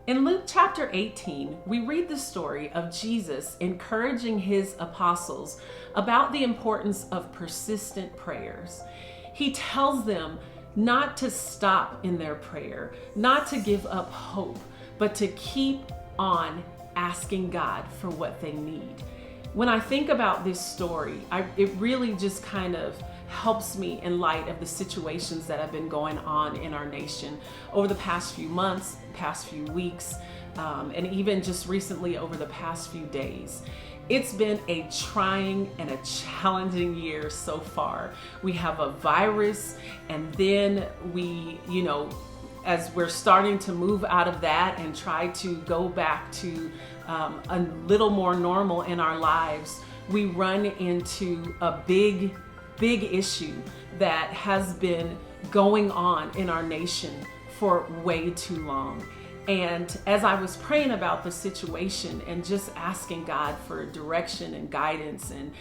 In Luke chapter 18, we read the story of Jesus encouraging his apostles about the importance of persistent prayers. He tells them not to stop in their prayer, not to give up hope, but to keep on asking God for what they need. When I think about this story, it really just kind of helps me in light of the situations that have been going on in our nation over the past few months, past few weeks, and even just recently over the past few days. It's been a trying and a challenging year so far. We have a virus, and then as we're starting to move out of that and try to go back to a little more normal in our lives, we run into a big issue that has been going on in our nation for way too long. And as I was praying about the situation and just asking God for direction and guidance and,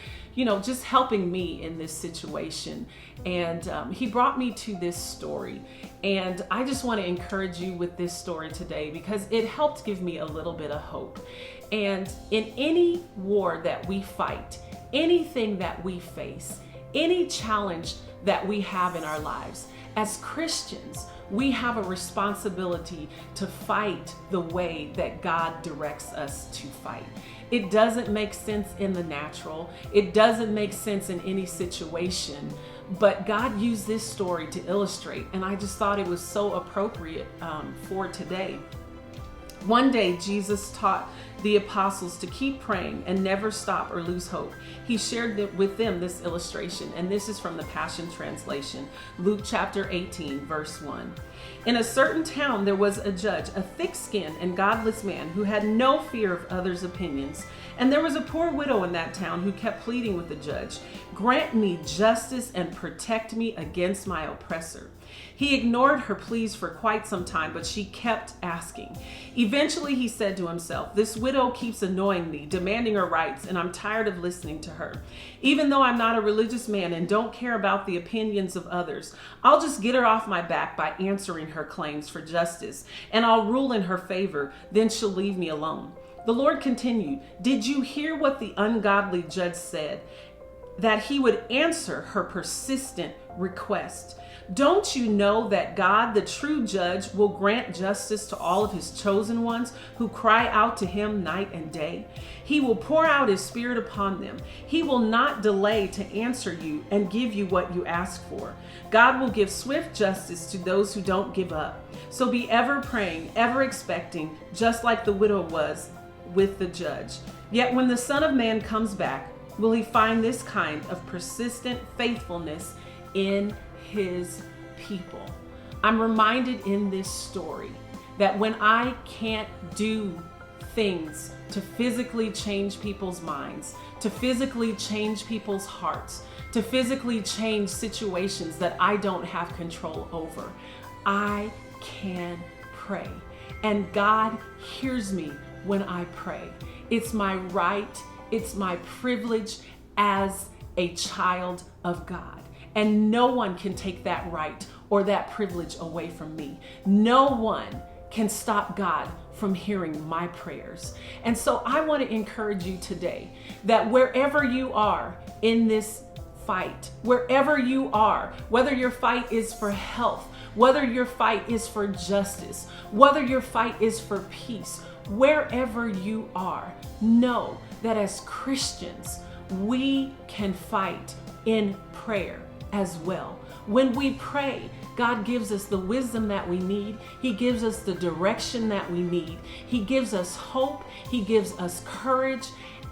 just helping me in this situation, and he brought me to this story. And I just want to encourage you with this story today because it helped give me a little bit of hope. And in any war that we fight, anything that we face, any challenge that we have in our lives, as Christians, we have a responsibility to fight the way that God directs us to fight. It doesn't make sense in the natural. It doesn't make sense in any situation, but God used this story to illustrate, and I just thought it was so appropriate for today. One day, Jesus taught the apostles to keep praying and never stop or lose hope. He shared with them this illustration, and this is from the Passion Translation, Luke chapter 18, verse 1. In a certain town, there was a judge, a thick-skinned and godless man who had no fear of others' opinions. And there was a poor widow in that town who kept pleading with the judge, "Grant me justice and protect me against my oppressor." He ignored her pleas for quite some time, but she kept asking. Eventually, he said to himself, "This widow keeps annoying me, demanding her rights, and I'm tired of listening to her. Even though I'm not a religious man and don't care about the opinions of others, I'll just get her off my back by answering her claims for justice, and I'll rule in her favor, then she'll leave me alone." The Lord continued, "Did you hear what the ungodly judge said? That he would answer her persistent request. Don't you know that God, the true judge, will grant justice to all of his chosen ones who cry out to him night and day? He will pour out his spirit upon them. He will not delay to answer you and give you what you ask for. God will give swift justice to those who don't give up. So be ever praying, ever expecting, just like the widow was with the judge. Yet when the Son of Man comes back, will he find this kind of persistent faithfulness in his people?" I'm reminded in this story that when I can't do things to physically change people's minds, to physically change people's hearts, to physically change situations that I don't have control over, I can pray. And God hears me when I pray. It's my right, it's my privilege as a child of God. And no one can take that right or that privilege away from me. No one can stop God from hearing my prayers. And so I want to encourage you today that wherever you are in this fight, wherever you are, whether your fight is for health, whether your fight is for justice, whether your fight is for peace, wherever you are, know that as Christians, we can fight in prayer as well. When we pray, God gives us the wisdom that we need. He gives us the direction that we need. He gives us hope. He gives us courage,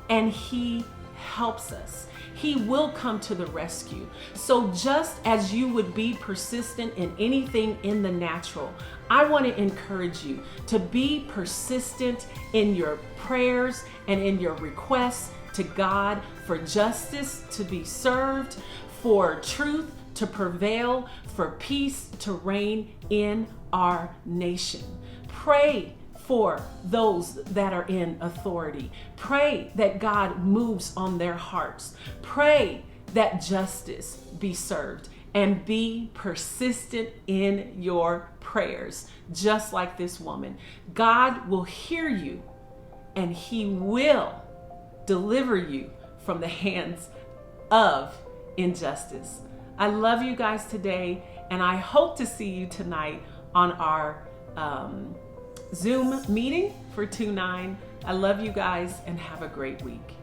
and he helps us. He will come to the rescue. So just as you would be persistent in anything in the natural, I want to encourage you to be persistent in your prayers and in your requests to God for justice to be served, for truth to prevail, for peace to reign in our nation. Pray for those that are in authority. Pray that God moves on their hearts. Pray that justice be served. and be persistent in your prayers, just like this woman. God will hear you and he will deliver you from the hands of injustice. I love you guys today, and I hope to see you tonight on our Zoom meeting for 2-9. I love you guys and have a great week.